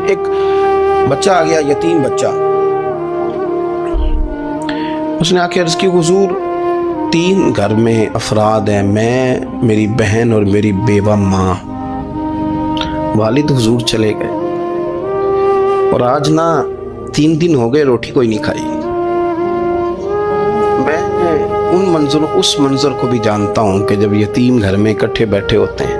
ایک بچہ آ گیا، یتیم بچہ، اس نے آ کے عرض کی حضور 3 گھر میں افراد ہیں، میں، میری بہن اور میری بیوہ ماں، والد حضور چلے گئے اور آج نا 3 دن ہو گئے روٹی کوئی نہیں کھائی۔ میں اس منظر کو بھی جانتا ہوں کہ جب یتیم گھر میں اکٹھے بیٹھے ہوتے ہیں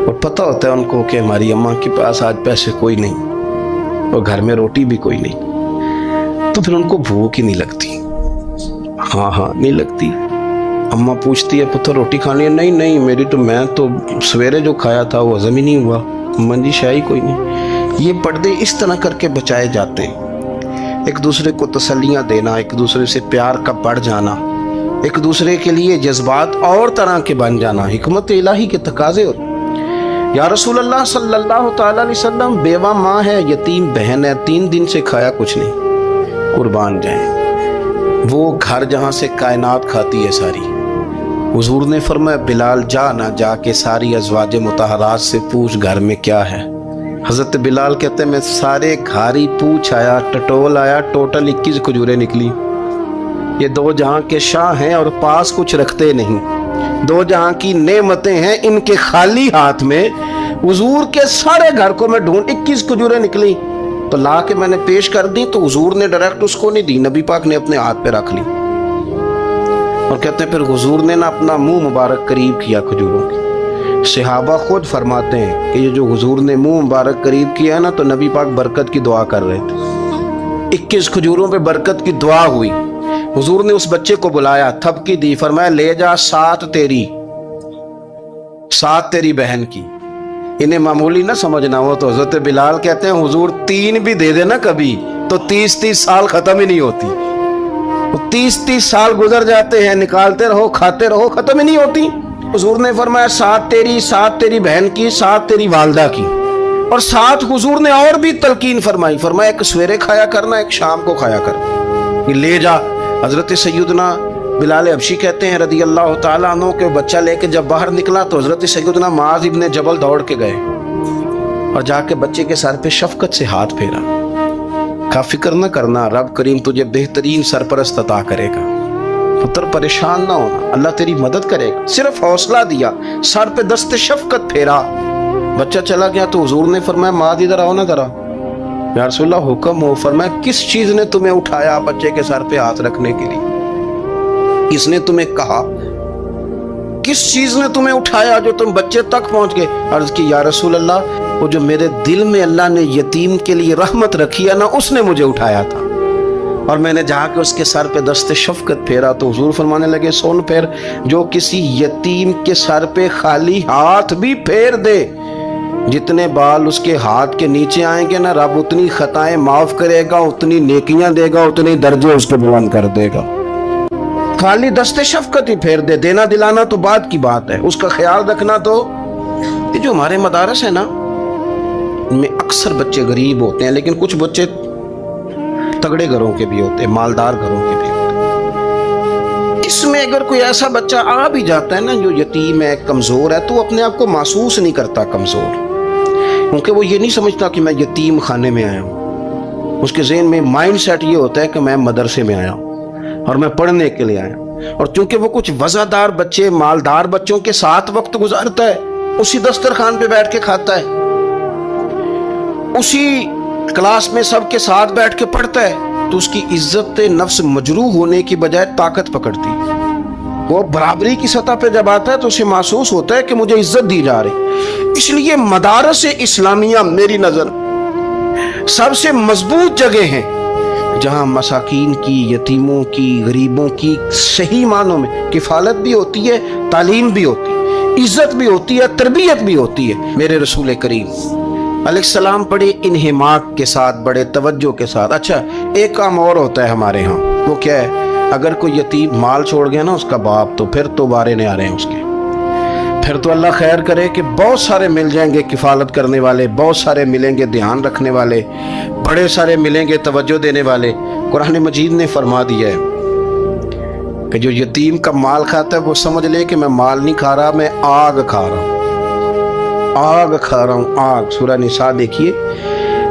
اور پتہ ہوتا ہے ان کو کہ ہماری اماں کے پاس آج پیسے کوئی نہیں اور گھر میں روٹی بھی کوئی نہیں، تو پھر ان کو بھوک ہی نہیں لگتی۔ ہاں نہیں لگتی۔ اماں پوچھتی ہے پتر روٹی کھانی ہے؟ نہیں میں تو سویرے جو کھایا تھا وہ ہضم ہی نہیں ہوا، اماں جی شاہی کوئی نہیں۔ یہ پردے اس طرح کر کے بچائے جاتے ہیں، ایک دوسرے کو تسلیاں دینا، ایک دوسرے سے پیار کا بڑھ جانا، ایک دوسرے کے لیے جذبات اور طرح کے بن جانا، حکمت الہی کے تقاضے ہوتے۔ یا رسول اللہ صلی اللہ تعالی علیہ وسلم، بیوہ ماں ہے، یتیم بہن ہے، 3 دن سے کھایا کچھ نہیں، قربان جائیں وہ گھر جہاں سے کائنات کھاتی ہے ساری۔ حضور نے فرمایا بلال جا کے ساری ازواج مطہرات سے پوچھ گھر میں کیا ہے۔ حضرت بلال کہتے ہیں میں سارے گھاری پوچھ آیا، ٹٹول آیا، ٹوٹل 21 کھجوریں نکلی۔ یہ 2 جہاں کے شاہ ہیں اور پاس کچھ رکھتے نہیں، 2 جہاں کی نعمتیں ہیں، ان کے خالی ہاتھ میں حضور کے سارے گھر کو میں ڈھونڈ 21 کھجوریں نکلی تو لا کے میں نے پیش کر دی، تو حضور نے ڈائریکٹ اس کو نہیں دی، نبی پاک نے اپنے ہاتھ پہ رکھ لی اور کہتے ہیں پھر حضور نے نا اپنا منہ مبارک قریب کیا کھجوروں کی۔ صحابہ خود فرماتے ہیں کہ یہ جو حضور نے منہ مبارک قریب کیا ہے نا تو نبی پاک برکت کی دعا کر رہے تھے، 21 کھجوروں پہ برکت کی دعا ہوئی۔ حضور نے اس بچے کو بلایا، تھپکی دی، فرمایا لے جا 7 تیری بہن کی۔ انہیں معمولی نہ سمجھنا ہو تو حضرت بلال کہتے ہیں حضور 3 بھی دے دینا کبھی تو 30 سال ختم ہی نہیں ہوتی، 30 سال گزر جاتے ہیں، نکالتے رہو کھاتے رہو، ختم ہی نہیں ہوتی۔ حضور نے فرمایا 7 تیری بہن کی، 7 تیری والدہ کی، اور 7 حضور نے اور بھی تلقین فرمائی، فرمایا ایک سویرے کھایا کرنا، ایک شام کو کھایا کرنا، لے جا۔ حضرت سیدنا بلال حبشی کہتے ہیں رضی اللہ تعالیٰ عنہ کہ بچہ لے کے جب باہر نکلا تو حضرت سیدنا معاذ ابن جبل دوڑ کے گئے اور جا کے بچے کے سر پہ شفقت سے ہاتھ پھیرا، کہا فکر نہ کرنا، رب کریم تجھے بہترین سرپرست عطا کرے گا، پتر پریشان نہ ہونا، اللہ تیری مدد کرے گا، صرف حوصلہ دیا، سر پہ دست شفقت پھیرا، بچہ چلا گیا۔ تو حضور نے فرمایا معاذ ادھر آؤ نا ذرا۔ یا رسول اللہ حکم ہو۔ فرمایا کس چیز نے تمہیں اٹھایا بچے کے سر پہ ہاتھ رکھنے کے لیے؟ کس نے تمہیں کہا؟ کس چیز نے تمہیں اٹھایا جو تم بچے تک پہنچ گئے؟ عرض کی یا رسول اللہ وہ جو میرے دل میں اللہ نے یتیم کے لیے رحمت رکھی ہے نا، اس نے مجھے اٹھایا تھا، اور میں نے جا کے اس کے سر پہ دست شفقت پھیرا۔ تو حضور فرمانے لگے سن پھر، جو کسی یتیم کے سر پہ خالی ہاتھ بھی پھیر دے، جتنے بال اس کے ہاتھ کے نیچے آئیں گے نا، رب اتنی خطائیں معاف کرے گا، اتنی نیکیاں دے گا، اتنی درجے اس کو بلند کر دے گا۔ خالی دست شفقت ہی پھیر دے، دینا دلانا تو بعد کی بات ہے، اس کا خیال رکھنا تو۔ یہ جو ہمارے مدارس ہیں نا، ان میں اکثر بچے غریب ہوتے ہیں، لیکن کچھ بچے تگڑے گھروں کے بھی ہوتے ہیں، مالدار گھروں کے بھی ہوتے ہیں۔ اس میں اگر کوئی ایسا بچہ آ بھی جاتا ہے نا جو یتیم ہے، کمزور ہے، تو اپنے آپ کو محسوس نہیں کرتا کمزور، کیونکہ وہ یہ نہیں سمجھتا کہ میں یتیم خانے میں آیا ہوں۔ اس کے ذہن میں مائنڈ سیٹ یہ ہوتا ہے کہ میں مدرسے میں آیا ہوں اور میں پڑھنے کے لیے آیا ہوں، اور چونکہ وہ کچھ وزادار بچے، مالدار بچوں کے ساتھ وقت گزارتا ہے، اسی دسترخوان پہ بیٹھ کے کھاتا ہے، اسی کلاس میں سب کے ساتھ بیٹھ کے پڑھتا ہے، تو اس کی عزت نفس مجروح ہونے کی بجائے طاقت پکڑتی ہے۔ وہ برابری کی سطح پہ جب آتا ہے تو اسے محسوس ہوتا ہے کہ مجھے عزت دی جا رہی۔ اس لیے مدارس اسلامیہ میری نظر سب سے مضبوط جگہ ہیں جہاں مساکین کی، یتیموں کی، غریبوں کی صحیح معنوں میں کفالت بھی ہوتی ہے، تعلیم بھی ہوتی ہے، عزت بھی ہوتی ہے، تربیت بھی ہوتی ہے۔ میرے رسول کریم علیہ السلام بڑے انہماک کے ساتھ، بڑے توجہ کے ساتھ۔ اچھا ایک کام اور ہوتا ہے ہمارے ہاں، وہ کیا ہے؟ اگر کوئی یتیم مال چھوڑ گیا نا اس کا باپ، تو پھر تو بارے نہیں آ رہے ہیں اس کے، پھر تو اللہ خیر کرے کہ بہت سارے مل جائیں گے کفالت کرنے والے، بہت سارے ملیں گے دھیان رکھنے والے، بڑے سارے ملیں گے توجہ دینے والے۔ قرآن مجید نے فرما دیا ہے کہ جو یتیم کا مال کھاتا ہے وہ سمجھ لے کہ میں مال نہیں کھا رہا، میں آگ کھا رہا ہوں، آگ کھا رہا ہوں، آگ۔ سورہ نساء دیکھیے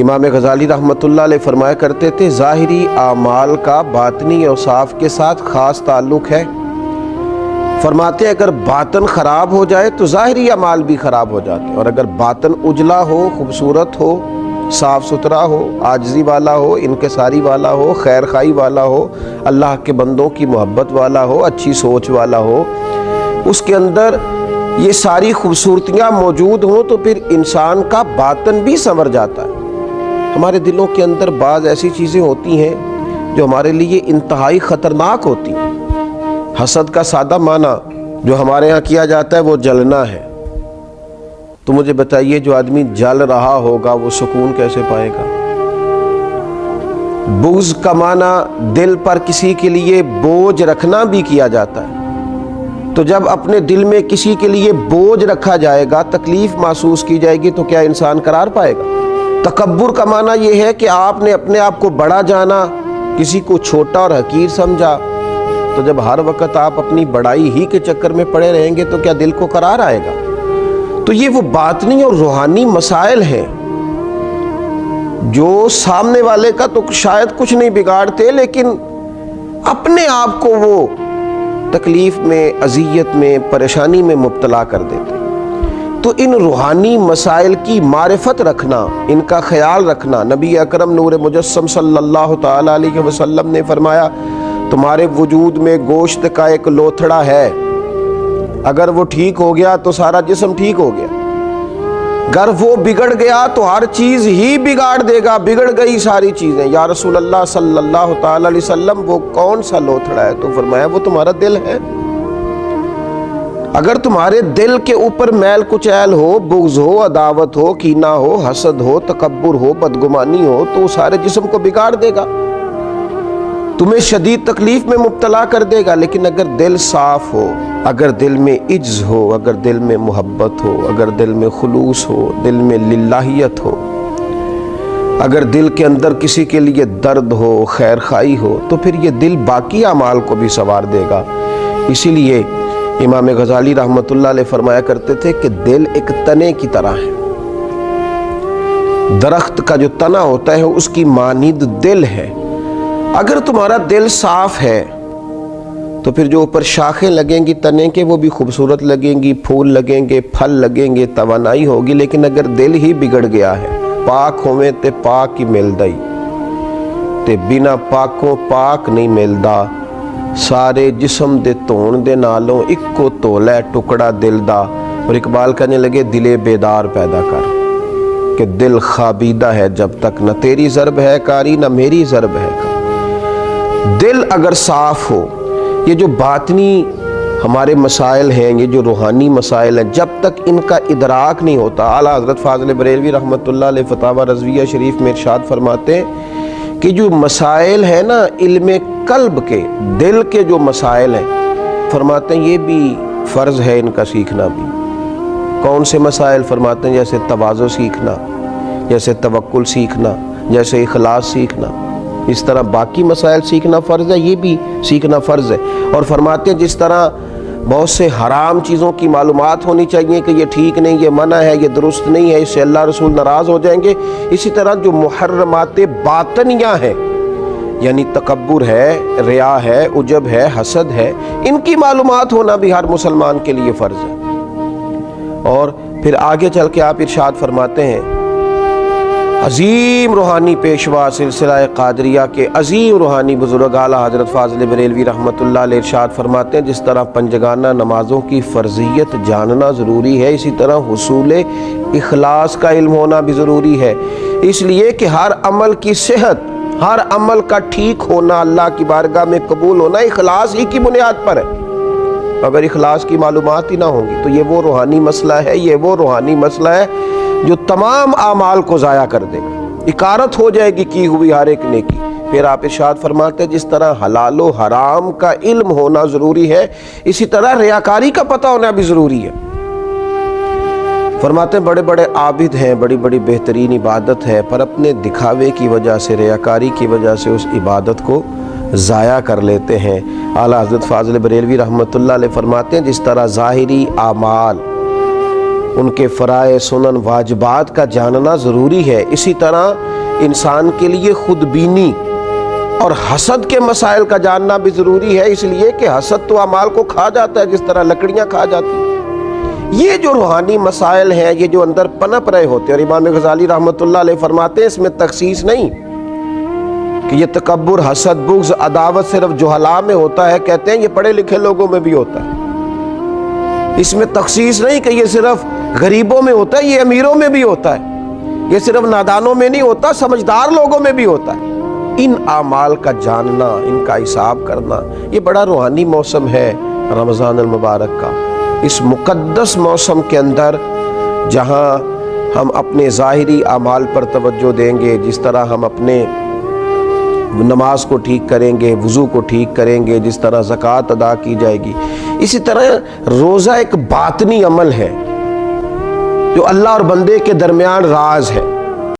امام غزالی رحمۃ اللہ علیہ فرمایا کرتے تھے ظاہری اعمال کا باطنی اوصاف کے ساتھ خاص تعلق ہے۔ فرماتے ہیں اگر باطن خراب ہو جائے تو ظاہری اعمال بھی خراب ہو جاتے ہیں، اور اگر باطن اجلا ہو، خوبصورت ہو، صاف ستھرا ہو، عاجزی والا ہو، انکساری والا ہو، خیر خواہی والا ہو، اللہ کے بندوں کی محبت والا ہو، اچھی سوچ والا ہو، اس کے اندر یہ ساری خوبصورتیاں موجود ہوں تو پھر انسان کا باطن بھی سنور جاتا ہے۔ ہمارے دلوں کے اندر بعض ایسی چیزیں ہوتی ہیں جو ہمارے لیے انتہائی خطرناک ہوتی ہیں۔ حسد کا سادہ معنی جو ہمارے ہاں کیا جاتا ہے وہ جلنا ہے۔ تو مجھے بتائیے جو آدمی جل رہا ہوگا وہ سکون کیسے پائے گا؟ بغض کا معنی دل پر کسی کے لیے بوجھ رکھنا بھی کیا جاتا ہے۔ تو جب اپنے دل میں کسی کے لیے بوجھ رکھا جائے گا، تکلیف محسوس کی جائے گی، تو کیا انسان قرار پائے گا؟ تکبر کا معنی یہ ہے کہ آپ نے اپنے آپ کو بڑا جانا، کسی کو چھوٹا اور حقیر سمجھا۔ تو جب ہر وقت آپ اپنی بڑائی ہی کے چکر میں پڑے رہیں گے تو کیا دل کو قرار آئے گا؟ تو یہ وہ باطنی اور روحانی مسائل ہیں جو سامنے والے کا تو شاید کچھ نہیں بگاڑتے، لیکن اپنے آپ کو وہ تکلیف میں، اذیت میں، پریشانی میں مبتلا کر دیتے۔ تو ان روحانی مسائل کی معرفت رکھنا، ان کا خیال رکھنا، نبی اکرم نور مجسم صلی اللہ تعالی علیہ وسلم نے فرمایا تمہارے وجود میں گوشت کا ایک لوتھڑا ہے، اگر وہ ٹھیک ہو گیا تو سارا جسم ٹھیک ہو گیا، اگر وہ بگڑ گیا تو ہر چیز ہی بگاڑ دے گا، بگڑ گئی ساری چیزیں۔ یا رسول اللہ صلی اللہ تعالی علیہ وسلم وہ کون سا لوتھڑا ہے؟ تو فرمایا وہ تمہارا دل ہے۔ اگر تمہارے دل کے اوپر میل کچیل ہو، بغض ہو، عداوت ہو، کینہ ہو، حسد ہو، تکبر ہو، بدگمانی ہو، تو وہ سارے جسم کو بگاڑ دے گا، تمہیں شدید تکلیف میں مبتلا کر دے گا۔ لیکن اگر دل صاف ہو، اگر دل میں عجز ہو، اگر دل میں محبت ہو، اگر دل میں خلوص ہو، دل میں للہیت ہو، اگر دل کے اندر کسی کے لیے درد ہو، خیر خواہی ہو، تو پھر یہ دل باقی اعمال کو بھی سنوار دے گا۔ اسی لیے امام غزالی رحمۃ اللہ علیہ فرمایا کرتے تھے کہ دل ایک تنے کی طرح ہے، درخت کا جو تنا ہوتا ہے اس کی مانند دل ہے۔ اگر تمہارا دل صاف ہے تو پھر جو اوپر شاخیں لگیں گی تنے کے وہ بھی خوبصورت لگیں گی، پھول لگیں گے، پھل لگیں گے، توانائی ہوگی۔ لیکن اگر دل ہی بگڑ گیا ہے، پاک ہوئے تے پاک ہی ملدا ہی تے بنا پاکوں پاک نہیں ملدا، سارے جسم دے تون دے نالوں اکو تولے ٹکڑا دل دا۔ اور اقبال کہنے لگے دلے بیدار پیدا کر کہ دل خوابیدہ ہے جب تک، نہ تیری ضرب ہے کاری نہ میری ضرب ہے کاری۔ دل اگر صاف ہو، یہ جو باطنی ہمارے مسائل ہیں، یہ جو روحانی مسائل ہیں، جب تک ان کا ادراک نہیں ہوتا، اعلیٰ حضرت فاضل بریلوی رحمۃ اللہ علیہ فتاوی رضویہ شریف میں ارشاد فرماتے ہیں کہ جو مسائل ہیں نا علم قلب کے، دل کے جو مسائل ہیں، فرماتے ہیں یہ بھی فرض ہے ان کا سیکھنا بھی۔ کون سے مسائل؟ فرماتے ہیں جیسے تواضع سیکھنا، جیسے توکل سیکھنا، جیسے اخلاص سیکھنا، اس طرح باقی مسائل سیکھنا فرض ہے، یہ بھی سیکھنا فرض ہے۔ اور فرماتے ہیں جس طرح بہت سے حرام چیزوں کی معلومات ہونی چاہیے کہ یہ ٹھیک نہیں، یہ منع ہے، یہ درست نہیں ہے، اس سے اللہ رسول ناراض ہو جائیں گے، اسی طرح جو محرمات باطنیہ ہیں، یعنی تکبر ہے، ریا ہے، عجب ہے، حسد ہے، ان کی معلومات ہونا بھی ہر مسلمان کے لیے فرض ہے۔ اور پھر آگے چل کے آپ ارشاد فرماتے ہیں عظیم روحانی پیشوا سلسلہ قادریہ کے عظیم روحانی بزرگ اعلیٰ حضرت فاضل بریلوی رحمۃ اللہ علیہ ارشاد فرماتے ہیں جس طرح پنجگانہ نمازوں کی فرضیت جاننا ضروری ہے، اسی طرح حصول اخلاص کا علم ہونا بھی ضروری ہے۔ اس لیے کہ ہر عمل کی صحت، ہر عمل کا ٹھیک ہونا، اللہ کی بارگاہ میں قبول ہونا اخلاص ہی کی بنیاد پر ہے۔ اگر اخلاص کی معلومات ہی نہ ہوں گی تو یہ وہ روحانی مسئلہ ہے، یہ وہ روحانی مسئلہ ہے جو تمام اعمال کو ضائع کر دے گا، اکارت ہو جائے گی کی ہوئی ہر ایک نیکی۔ پھر آپ ارشاد فرماتے ہیں جس طرح حلال و حرام کا علم ہونا ضروری ہے، اسی طرح ریاکاری کا پتہ ہونا بھی ضروری ہے۔ فرماتے ہیں بڑے بڑے عابد ہیں، بڑی بڑی بہترین عبادت ہے، پر اپنے دکھاوے کی وجہ سے، ریاکاری کی وجہ سے اس عبادت کو ضائع کر لیتے ہیں۔ اعلیٰ حضرت فاضل بریلوی رحمۃ اللہ علیہ فرماتے ہیں جس طرح ظاہری اعمال ان کے فرائض سنن واجبات کا جاننا ضروری ہے۔ اسی طرح انسان کے لیے خود بینی اور حسد کے مسائل کا جاننا بھی ضروری ہے، اس لیے کہ حسد تو اعمال کو کھا جاتا ہے جس طرح لکڑیاں کھا جاتی ہیں۔ یہ جو روحانی مسائل ہیں، یہ جو اندر پنپ رہے ہوتے ہیں، اور امام غزالی رحمۃ اللہ علیہ فرماتے ہیں اس میں تخصیص نہیں کہ یہ تکبر، حسد، بغض، عداوت صرف جہلاء میں ہوتا ہے، کہتے ہیں یہ پڑھے لکھے لوگوں میں بھی ہوتا ہے۔ اس میں تخصیص نہیں کہ یہ صرف غریبوں میں ہوتا ہے، یہ امیروں میں بھی ہوتا ہے، یہ صرف نادانوں میں نہیں ہوتا، سمجھدار لوگوں میں بھی ہوتا ہے۔ ان اعمال کا جاننا، ان کا حساب کرنا، یہ بڑا روحانی موسم ہے رمضان المبارک کا۔ اس مقدس موسم کے اندر جہاں ہم اپنے ظاہری اعمال پر توجہ دیں گے، جس طرح ہم اپنے نماز کو ٹھیک کریں گے، وضو کو ٹھیک کریں گے، جس طرح زکوٰۃ ادا کی جائے گی، اسی طرح روزہ ایک باطنی عمل ہے جو اللہ اور بندے کے درمیان راز ہے۔